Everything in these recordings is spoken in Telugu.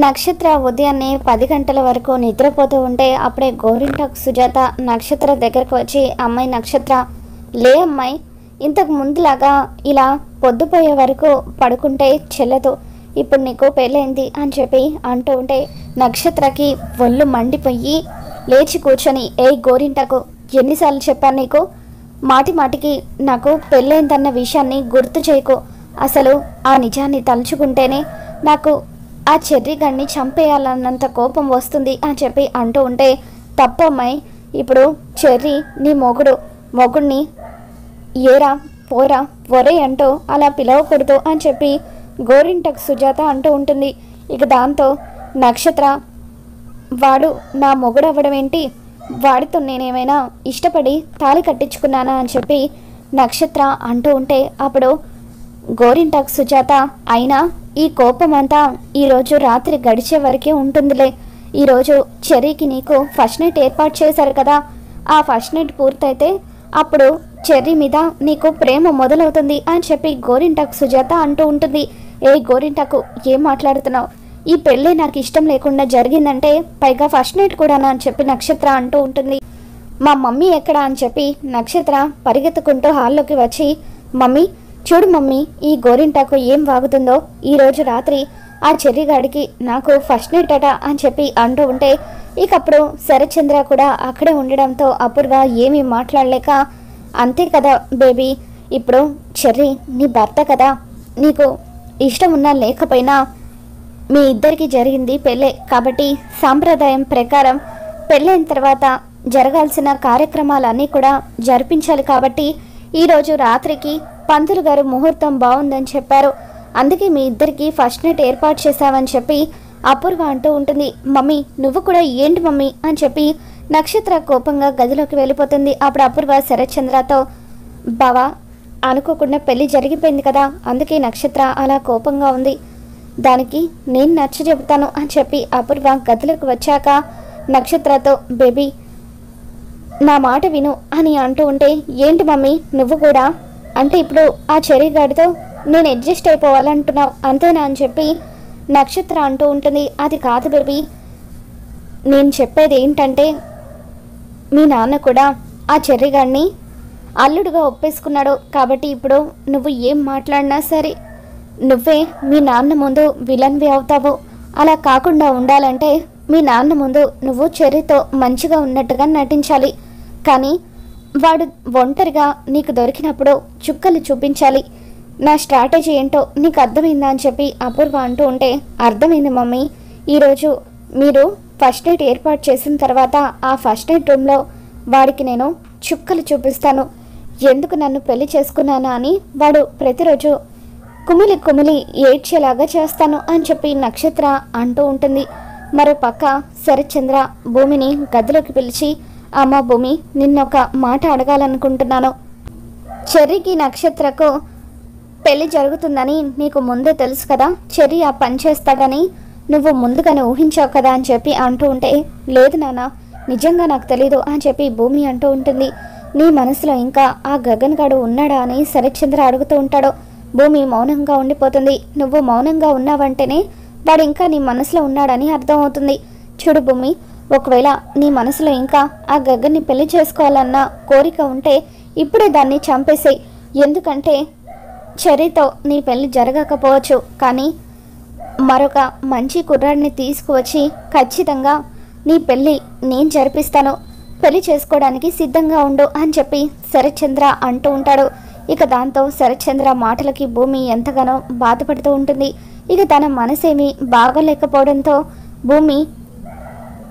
నక్షత్ర ఉదయాన్నే 10 గంటల వరకు నిద్రపోతూ ఉంటే అప్పుడే గోరింటాకు సుజాత నక్షత్ర దగ్గరకు వచ్చి, అమ్మాయి నక్షత్ర, లే అమ్మాయి, ఇంతకు ముందులాగా ఇలా పొద్దుపోయే వరకు పడుకుంటే చెల్లదు, ఇప్పుడు నీకు పెళ్ళైంది అని చెప్పి అంటూ ఉంటే నక్షత్రకి ఒళ్ళు మండిపోయి లేచి కూర్చొని, ఏ గోరింటాకు, ఎన్నిసార్లు చెప్పాను నీకు, మాటి మాటికి నాకు పెళ్ళైందన్న విషయాన్ని గుర్తు చేయకు, అసలు ఆ నిజాన్ని తలుచుకుంటేనే నాకు ఆ చెర్రీ గడిని చంపేయాలన్నంత కోపం వస్తుంది అని చెప్పి అంటూ ఉంటే, తప్పమ్మాయి, ఇప్పుడు చెర్రీ నీ మొగుడిని ఏరా పోరా ఒరే అంటూ అలా పిలవకూడదు అని చెప్పి గోరింటకు సుజాత అంటూ ఉంటుంది. ఇక దాంతో నక్షత్ర, వాడు నా మొగుడు అవ్వడం ఏంటి, వాడితో నేనేమైనా ఇష్టపడి తాళి కట్టించుకున్నానా అని చెప్పి నక్షత్ర అంటూ ఉంటే అప్పుడు గోరింటాకు సుజాత, అయినా ఈ కోపం అంతా ఈరోజు రాత్రి గడిచే వరకే ఉంటుందిలే, ఈరోజు చెర్రీకి నీకు ఫస్ట్ నైట్ ఏర్పాటు చేశారు కదా, ఆ ఫస్ట్ నైట్ పూర్తయితే అప్పుడు చెర్రీ మీద నీకు ప్రేమ మొదలవుతుంది అని చెప్పి గోరింటాకు సుజాత అంటూ ఉంటుంది. ఏ గోరింటాకు, ఏం మాట్లాడుతున్నావు, ఈ పెళ్ళే నాకు ఇష్టం లేకుండా జరిగిందంటే పైగా ఫస్ట్ నైట్ కూడానా అని చెప్పి నక్షత్ర అంటూ ఉంటుంది. మా మమ్మీ ఎక్కడా అని చెప్పి నక్షత్ర పరిగెత్తుకుంటూ హాల్లోకి వచ్చి, మమ్మీ చూడు మమ్మీ, ఈ గోరింటాకు ఏం వాగుతుందో, ఈరోజు రాత్రి ఆ చెర్రీగాడికి నాకు ఫస్ట్ నైట్ అట అని చెప్పి అంటూ ఉంటే ఇకప్పుడు శరత్చంద్ర కూడా అక్కడే ఉండడంతో అపూర్వ ఏమీ మాట్లాడలేక, అంతే కదా బేబీ, ఇప్పుడు చెర్రీ నీ భర్త కదా, నీకు ఇష్టం ఉన్నా లేకపోయినా మీ ఇద్దరికి జరిగింది పెళ్ళే కాబట్టి సాంప్రదాయం ప్రకారం పెళ్ళైన తర్వాత జరగాల్సిన కార్యక్రమాలన్నీ కూడా జరిపించాలి కాబట్టి ఈరోజు రాత్రికి పంతులు గారు ముహూర్తం బాగుందని చెప్పారు, అందుకే మీ ఇద్దరికి ఫస్ట్ నైట్ ఏర్పాటు చేశామని చెప్పి అపూర్వ అంటూ ఉంటుంది. మమ్మీ నువ్వు కూడా ఏంటి మమ్మీ అని చెప్పి నక్షత్ర కోపంగా గదిలోకి వెళ్ళిపోతుంది. అప్పుడు అపూర్వ శరత్చంద్రతో, బావా అనుకోకుండా పెళ్ళి జరిగిపోయింది కదా, అందుకే నక్షత్ర అలా కోపంగా ఉంది, దానికి నేను నచ్చ చెబుతాను అని చెప్పి అపూర్వ గదిలోకి వచ్చాక నక్షత్రతో, బేబీ నా మాట విను అని అంటూ ఉంటే, ఏంటి మమ్మీ నువ్వు కూడా, అంటే ఇప్పుడు ఆ చెర్రీ గాడితో నేను అడ్జస్ట్ అయిపోవాలంటున్నావు అంతేనా అని చెప్పి నక్షత్ర అంటూ ఉంటుంది. అది కాదు బేబీ, నేను చెప్పేది ఏంటంటే మీ నాన్న కూడా ఆ చెర్రీ గాడిని అల్లుడుగా ఒప్పేసుకున్నాడు కాబట్టి ఇప్పుడు నువ్వు ఏం మాట్లాడినా సరే నువ్వే మీ నాన్న ముందు విలన్వి అవుతావు, అలా కాకుండా ఉండాలంటే మీ నాన్న ముందు నువ్వు చెర్రీతో మంచిగా ఉన్నట్టుగా నటించాలి, కానీ వాడు ఒంటరిగా నీకు దొరికినప్పుడు చుక్కలు చూపించాలి, నా స్ట్రాటజీ ఏంటో నీకు అర్థమైందా అని చెప్పి అపూర్వ అంటూ ఉంటే, అర్థమైంది మమ్మీ, ఈరోజు మీరు ఫస్ట్ నైట్ ఏర్పాటు చేసిన తర్వాత ఆ ఫస్ట్ నైట్ రూమ్లో వాడికి నేను చుక్కలు చూపిస్తాను, ఎందుకు నన్ను పెళ్లి చేసుకున్నానా అని వాడు ప్రతిరోజు కుమిలి కుమిలి ఏడ్చేలాగా చేస్తాను అని చెప్పి నక్షత్ర అంటూ ఉంటుంది. మరో పక్క శరత్చంద్ర భూమిని గదిలోకి పిలిచి, అమ్మ భూమి, నిన్నొక మాట అడగాలనుకుంటున్నాను, చెర్రీకి నక్షత్రకు పెళ్లి జరుగుతుందని నీకు ముందే తెలుసు కదా, చెర్రీ ఆ పని చేస్తాడని నువ్వు ముందుగానే ఊహించావు కదా అని చెప్పి అంటూ ఉంటే, లేదు నాన్న, నిజంగా నాకు తెలీదు అని చెప్పి భూమి అంటూ ఉంటుంది. నీ మనసులో ఇంకా ఆ గగన్ గాడు ఉన్నాడా అని శరత్చంద్ర అడుగుతూ ఉంటాడు. భూమి మౌనంగా ఉండిపోతుంది. నువ్వు మౌనంగా ఉన్నావంటేనే వాడు ఇంకా నీ మనసులో ఉన్నాడని అర్థమవుతుంది. చూడు భూమి, ఒకవేళ నీ మనసులో ఇంకా ఆ గగన్ని పెళ్లి చేసుకోవాలన్న కోరిక ఉంటే ఇప్పుడే దాన్ని చంపేసేయి, ఎందుకంటే చెర్రీతో నీ పెళ్లి జరగకపోవచ్చు, కానీ మరొక మంచి కుర్రాడిని తీసుకువచ్చి ఖచ్చితంగా నీ పెళ్ళి నేను జరిపిస్తాను, పెళ్లి చేసుకోవడానికి సిద్ధంగా ఉండు అని చెప్పి శరత్చంద్ర అంటూ ఉంటాడు. ఇక దాంతో శరత్చంద్ర మాటలకి భూమి ఎంతగానో బాధపడుతూ ఉంటుంది. ఇక తన మనసేమీ బాగలేకపోవడంతో భూమి,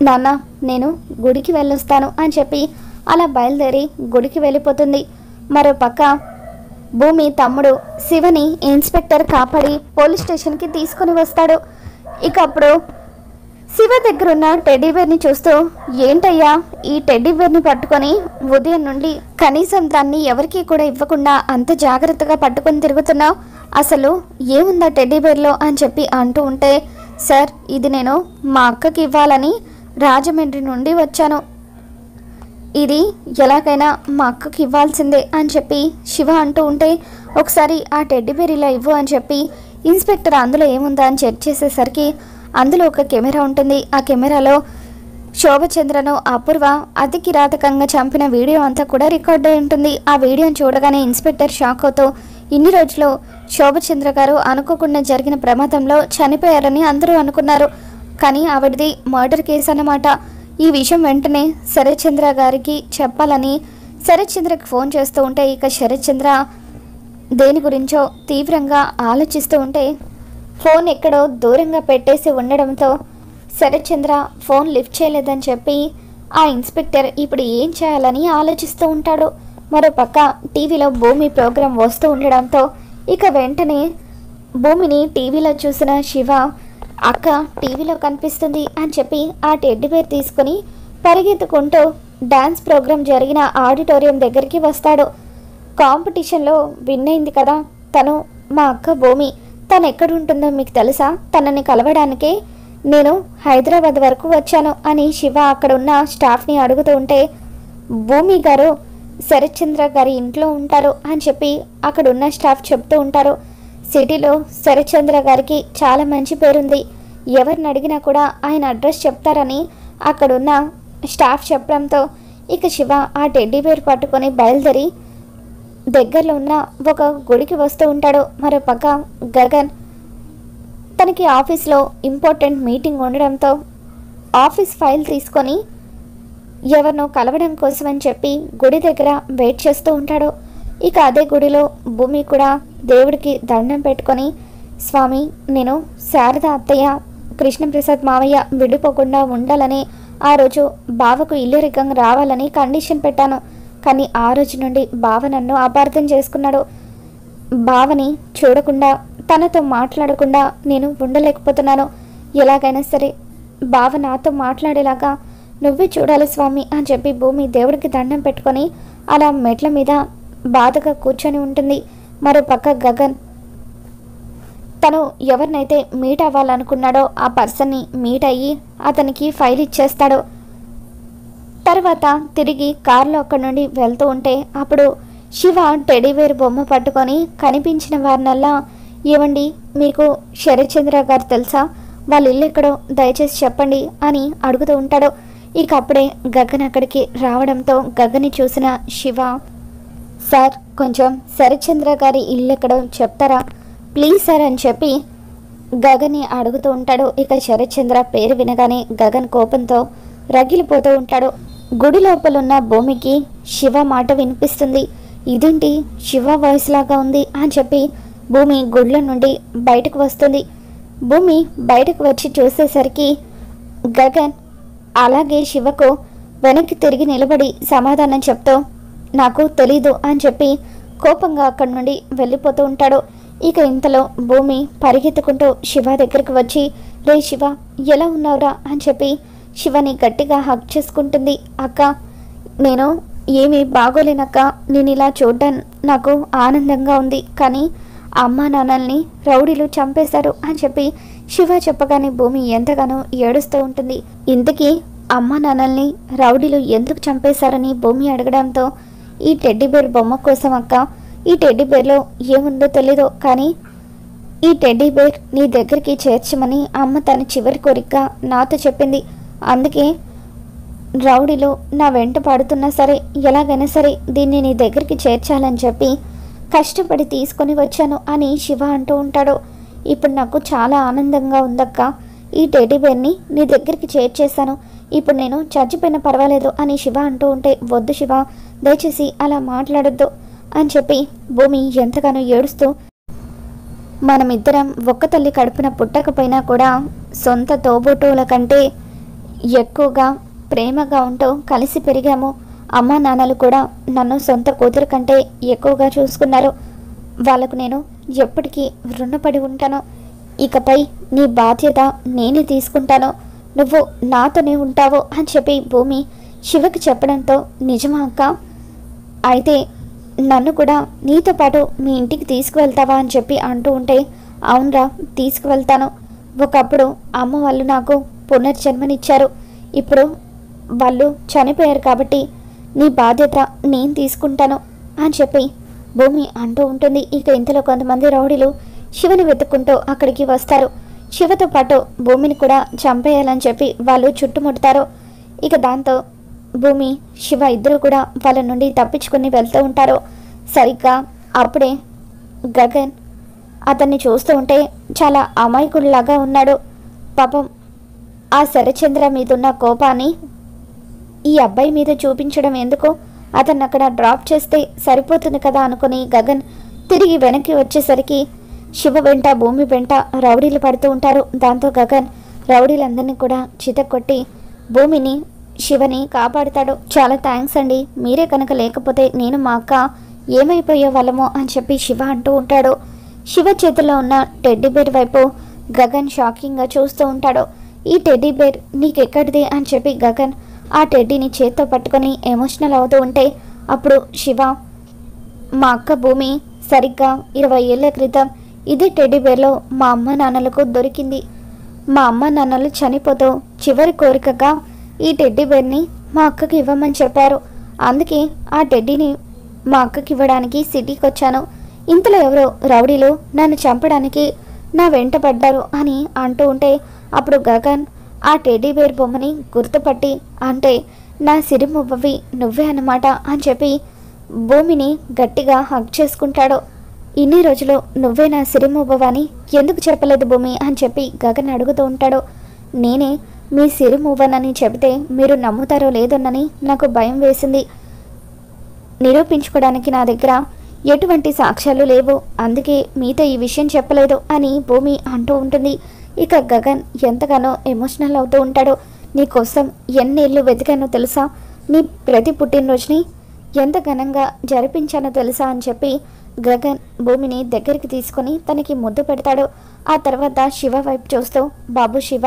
నాన్న నేను గుడికి వెళ్ళొస్తాను అని చెప్పి అలా బయలుదేరి గుడికి వెళ్ళిపోతుంది. మరో పక్క భూమి తమ్ముడు శివని ఇన్స్పెక్టర్ కాపాడి పోలీస్ స్టేషన్కి తీసుకుని వస్తాడు. ఇక అప్పుడు శివ దగ్గర ఉన్న టెడ్డీబేర్ని చూస్తూ, ఏంటయ్యా ఈ టెడ్డీబేర్ని పట్టుకొని ఉదయం నుండి కనీసం దాన్ని ఎవరికీ కూడా ఇవ్వకుండా అంత జాగ్రత్తగా పట్టుకొని తిరుగుతున్నావు, అసలు ఏముందా టెడ్డీబేర్లో అని చెప్పి అంటూ ఉంటే, సార్ ఇది నేను మా అక్కకి ఇవ్వాలని రాజమండ్రి నుండి వచ్చాను, ఇది ఎలాగైనా మా అక్కకి ఇవ్వాల్సిందే అని చెప్పి శివ అంటూ ఉంటే, ఒకసారి ఆ టెడ్డీబేర్ ఇలా ఇవ్వు అని చెప్పి ఇన్స్పెక్టర్ అందులో ఏముందా అని చెక్ చేసేసరికి అందులో ఒక కెమెరా ఉంటుంది. ఆ కెమెరాలో శోభచంద్రను అపూర్వ అతి కిరాతకంగా చంపిన వీడియో అంతా కూడా రికార్డ్ అయి ఉంటుంది. ఆ వీడియోని చూడగానే ఇన్స్పెక్టర్ షాక్ అవుతూ ఇన్ని రోజులు శోభచంద్ర గారు అనుకోకుండా జరిగిన ప్రమాదంలో చనిపోయారని అందరూ అనుకున్నారు. కానీ ఆవిడది మర్డర్ కేసు అన్నమాట. ఈ విషయం వెంటనే శరత్చంద్ర గారికి చెప్పాలని శరత్చంద్రకి ఫోన్ చేస్తూ ఉంటే ఇక శరత్చంద్ర దేని గురించో తీవ్రంగా ఆలోచిస్తూ ఉంటే ఫోన్ ఎక్కడో దూరంగా పెట్టేసి ఉండడంతో శరత్చంద్ర ఫోన్ లిఫ్ట్ చేయలేదని చెప్పి ఆ ఇన్స్పెక్టర్ ఇప్పుడు ఏం చేయాలని ఆలోచిస్తూ ఉంటాడు. మరోపక్క టీవీలో భూమి ప్రోగ్రాం వస్తూ ఉండడంతో ఇక వెంటనే భూమిని టీవీలో చూసిన శివ అక్క టీవీలో కనిపిస్తుంది అని చెప్పి ఆ టెడ్డీ బేర్ తీసుకుని పరిగెత్తుకుంటూ డాన్స్ ప్రోగ్రాం జరిగిన ఆడిటోరియం దగ్గరికి వస్తాడు. కాంపిటీషన్లో విన్ అయింది కదా తను, మా అక్క భూమి. తను ఎక్కడుంటుందో మీకు తెలుసా? తనని కలవడానికే నేను హైదరాబాద్ వరకు వచ్చాను అని శివ అక్కడ ఉన్న స్టాఫ్ని అడుగుతూ ఉంటే భూమి గారు శరత్చంద్ర గారి ఇంట్లో ఉంటారు అని చెప్పి అక్కడ ఉన్న స్టాఫ్ చెప్తూ ఉంటారు. సిటీలో శరత్చంద్ర గారికి చాలా మంచి పేరుంది. ఎవరిని అడిగినా కూడా ఆయన అడ్రస్ చెప్తారని అక్కడున్న స్టాఫ్ చెప్పడంతో ఇక శివ ఆ టెడ్డీ బేర్ పట్టుకొని బయలుదేరి దగ్గరలో ఉన్న ఒక గుడికి వస్తూ ఉంటాడు. మరోపక్క గగన్ తనకి ఆఫీస్లో ఇంపార్టెంట్ మీటింగ్ ఉండడంతో ఆఫీస్ ఫైల్ తీసుకొని ఎవరినో కలవడం కోసం అని చెప్పి గుడి దగ్గర వెయిట్ చేస్తూ ఉంటాడు. ఇక అదే గుడిలో భూమి కూడా దేవుడికి దండం పెట్టుకొని స్వామి నేను శారద అత్తయ్య కృష్ణప్రసాద్ మావయ్య విడిపోకుండా ఉండాలని ఆ రోజు బావకు ఇల్లరికంగా రావాలని కండిషన్ పెట్టాను. కానీ ఆ రోజు నుండి బావ నన్ను అపార్థం చేసుకున్నాడు. బావని చూడకుండా తనతో మాట్లాడకుండా నేను ఉండలేకపోతున్నాను. ఎలాగైనా సరే బావ నాతో మాట్లాడేలాగా నువ్వే చూడాలి స్వామి అని చెప్పి భూమి దేవుడికి దండం పెట్టుకొని అలా మెట్ల మీద బాధగా కూర్చొని ఉంటుంది. మరోపక్క గగన్ తను ఎవరినైతే మీట్ అవ్వాలనుకున్నాడో ఆ పర్సన్ని మీట్ అయ్యి అతనికి ఫైల్ ఇచ్చేస్తాడు. తర్వాత తిరిగి కారులో అక్కడి నుండి వెళ్తూ ఉంటే అప్పుడు శివ టెడీవేర్ బొమ్మ పట్టుకొని కనిపించిన వారినల్లా ఏమండి మీకు శరత్చంద్ర గారు తెలుసా? వాళ్ళ ఇల్లు ఎక్కడో దయచేసి చెప్పండి అని అడుగుతూ ఉంటాడు. ఇక అప్పుడే గగన్ అక్కడికి రావడంతో గగన్ని చూసిన శివ సార్ కొంచెం శరత్చంద్ర గారి ఇల్లు ఎక్కడో చెప్తారా ప్లీజ్ సార్ అని చెప్పి గగన్ని అడుగుతూ ఉంటాడు. ఇక శరత్చంద్ర పేరు వినగానే గగన్ కోపంతో రగిలిపోతూ ఉంటాడు. గుడి లోపలున్న భూమికి శివ మాట వినిపిస్తుంది. ఇదేంటి శివ వాయిస్ లాగా ఉంది అని చెప్పి భూమి గుడ్ల నుండి బయటకు వస్తుంది. భూమి బయటకు వచ్చి చూసేసరికి గగన్ అలాగే శివకు వెనక్కి తిరిగి నిలబడి సమాధానం చెప్తూ నాకు తెలీదు అని చెప్పి కోపంగా అక్కడి నుండి వెళ్ళిపోతూ ఉంటాడు. ఇక ఇంతలో భూమి పరిగెత్తుకుంటూ శివ దగ్గరికి వచ్చి రే శివ ఎలా ఉన్నావురా అని చెప్పి శివని గట్టిగా హగ్ చేసుకుంటుంది. అక్క నేను ఏమీ బాగోలేనక్క, నేను ఇలా చూడ్డం నాకు ఆనందంగా ఉంది. కానీ అమ్మ నాన్నల్ని రౌడీలు చంపేశారు అని చెప్పి శివ చెప్పగానే భూమి ఎంతగానో ఏడుస్తూ ఉంటుంది. ఇంతకీ అమ్మ నాన్నల్ని రౌడీలు ఎందుకు చంపేశారని భూమి అడగడంతో ఈ టెడ్డీ బేర్ బొమ్మ కోసం అక్క, ఈ టెడ్డీ బేర్లో ఏముందో తెలీదు కానీ ఈ టెడ్డీ బేర్ నీ దగ్గరికి చేర్చమని అమ్మ తన చివరి కోరిక నాతో చెప్పింది. అందుకే రౌడీలు నా వెంట పడుతున్నా సరే ఎలాగైనా సరే దీన్ని నీ దగ్గరికి చేర్చాలని చెప్పి కష్టపడి తీసుకొని వచ్చాను అని శివ అంటూ ఉంటాడు. ఇప్పుడు నాకు చాలా ఆనందంగా ఉందక్క, ఈ టెడ్డీ బేర్ని నీ దగ్గరికి చేర్చేశాను, ఇప్పుడు నేను చచ్చిపోయినా పర్వాలేదు అని శివ అంటూ ఉంటే వద్దు శివ దయచేసి అలా మాట్లాడొద్దు అని చెప్పి భూమి ఎంతగానో ఏడుస్తూ మనమిద్దరం ఒక్క తల్లి కడుపున పుట్టకపోయినా కూడా సొంత తోబుట్టువుల కంటే ఎక్కువగా ప్రేమగా ఉంటూ కలిసి పెరిగాము. అమ్మ నాన్నలు కూడా నన్ను సొంత కూతురు కంటే ఎక్కువగా చూసుకున్నారు. వాళ్ళకు నేను ఎప్పటికీ రుణపడి ఉంటాను. ఇకపై నీ బాధ్యత నేనే తీసుకుంటాను, నువ్వు నాతోనే ఉంటావు అని చెప్పి భూమి శివకి చెప్పడంతో నిజమా అక్క? అయితే నన్ను కూడా నీతో పాటు మీ ఇంటికి తీసుకువెళ్తావా అని చెప్పి అంటూ ఉంటే అవునరా తీసుకువెళ్తాను. ఒకప్పుడు అమ్మ వాళ్ళు నాకు పునర్జన్మనిచ్చారు, ఇప్పుడు వాళ్ళు చనిపోయారు కాబట్టి నీ బాధ్యత నేను తీసుకుంటాను అని చెప్పి భూమి అంటూ ఉంటుంది. ఇక ఇంతలో కొంతమంది రౌడీలు శివని వెతుక్కుంటూ అక్కడికి వస్తారు. శివతో పాటు భూమిని కూడా చంపేయాలని చెప్పి వాళ్ళు చుట్టుముడతారు. ఇక దాంతో భూమి శివ ఇద్దరు కూడా వాళ్ళ నుండి తప్పించుకుని వెళ్తూ ఉంటారు. సరిగ్గా అప్పుడే గగన్ అతన్ని చూస్తూ ఉంటే చాలా అమాయకుడిలాగా ఉన్నాడు. పాపం ఆ శరచంద్ర మీదున్న కోపాన్ని ఈ అబ్బాయి మీద చూపించడం ఎందుకు, అతన్ని అక్కడ డ్రాప్ చేస్తే సరిపోతుంది కదా అనుకుని గగన్ తిరిగి వెనక్కి వచ్చేసరికి శివ వెంట భూమి వెంట రౌడీలు పడుతూ ఉంటారు. దాంతో గగన్ రౌడీలందరినీ కూడా చితక్కొట్టి భూమిని శివని కాపాడుతాడు. చాలా థ్యాంక్స్ అండి, మీరే కనుక లేకపోతే నేను మా అక్క ఏమైపోయే వాళ్ళమో అని చెప్పి శివ అంటూ ఉంటాడు. శివ చేతిలో ఉన్న టెడ్డీ బేర్ వైపు గగన్ షాకింగ్గా చూస్తూ ఉంటాడు. ఈ టెడ్డీ బేర్ నీకెక్కడిది అని చెప్పి గగన్ ఆ టెడ్డీని చేత్తో పట్టుకొని ఎమోషనల్ అవుతూ ఉంటే అప్పుడు శివ, మా అక్క భూమి సరిగ్గా 20 ఏళ్ల క్రితం ఇదే టెడ్డీ బేర్లో మా అమ్మ నాన్నలకు దొరికింది. మా అమ్మ నాన్నలు చనిపోతూ చివరి కోరికగా ఈ టెడ్డీ బేర్ని మా అక్కకి ఇవ్వమని చెప్పారు. అందుకే ఆ టెడ్డీని మా అక్కకి ఇవ్వడానికి సిటీకి వచ్చాను. ఇంతలో ఎవరో రౌడీలు నన్ను చంపడానికి నా వెంట పడ్డారు అని అంటూ ఉంటే అప్పుడు గగన్ ఆ టెడ్డీ బేర్ బొమ్మని గుర్తుపట్టి, అంటే నా సిరిమువ్వవి నువ్వే అన్నమాట అని చెప్పి భూమిని గట్టిగా హగ్ చేసుకుంటాడు. ఇన్ని రోజులు నువ్వే నా సిరిమువ్వని ఎందుకు చెప్పలేదు భూమి అని చెప్పి గగన్ అడుగుతూ ఉంటాడు. నేనే మీ సిరిమువ్వనని చెబితే మీరు నమ్ముతారో లేదోనని నాకు భయం వేసింది. నిరూపించుకోవడానికి నా దగ్గర ఎటువంటి సాక్ష్యాలు లేవు, అందుకే మీతో ఈ విషయం చెప్పలేదు అని భూమి అంటూ ఉంటుంది. ఇక గగన్ ఎంతగానో ఎమోషనల్ అవుతూ ఉంటాడు. నీకోసం ఎన్నేళ్ళు వెతికానో తెలుసా, నీ ప్రతి పుట్టినరోజుని ఎంత ఘనంగా జరిపించానో తెలుసా అని చెప్పి గగన్ భూమిని దగ్గరికి తీసుకొని తనకి ముద్దు పెడతాడు. ఆ తర్వాత శివ వైపు చూస్తూ, బాబు శివ,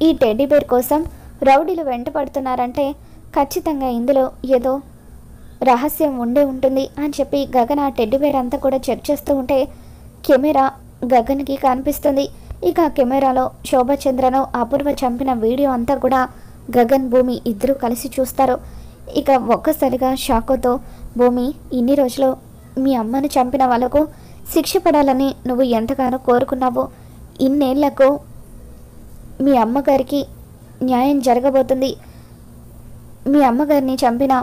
ఈ టెడ్డీ బేర్ కోసం రౌడీలు వెంట పడుతున్నారంటే ఖచ్చితంగా ఇందులో ఏదో రహస్యం ఉండే ఉంటుంది అని చెప్పి గగన్ ఆ టెడ్డీ బేర్ అంతా కూడా చెక్ చేస్తూ ఉంటే కెమెరా గగన్కి కనిపిస్తుంది. ఇక కెమెరాలో శోభచంద్రను అపూర్వ చంపిన వీడియో అంతా కూడా గగన్ భూమి ఇద్దరూ కలిసి చూస్తారు. ఇక ఒక్కసారిగా షాకుతో, భూమి, ఇన్ని రోజులు మీ అమ్మను చంపిన వాళ్ళకు శిక్ష పడాలని నువ్వు ఎంతగానో కోరుకున్నావు. ఇన్నేళ్లకు మీ అమ్మగారికి న్యాయం జరగబోతుంది. మీ అమ్మగారిని చంపిన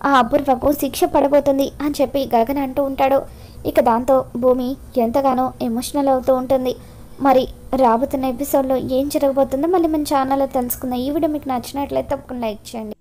ఆ అపూర్వకు శిక్ష పడబోతుంది అని చెప్పి గగన్ అంటూ ఉంటాడు. ఇక దాంతో భూమి ఎంతగానో ఎమోషనల్ అవుతూ ఉంటుంది. మరి రాబోతున్న ఎపిసోడ్లో ఏం జరగబోతుందో మళ్ళీ మన ఛానల్లో తెలుసుకుందాం. ఈ వీడియో మీకు నచ్చినట్లయితే తప్పకుండా లైక్ చేయండి.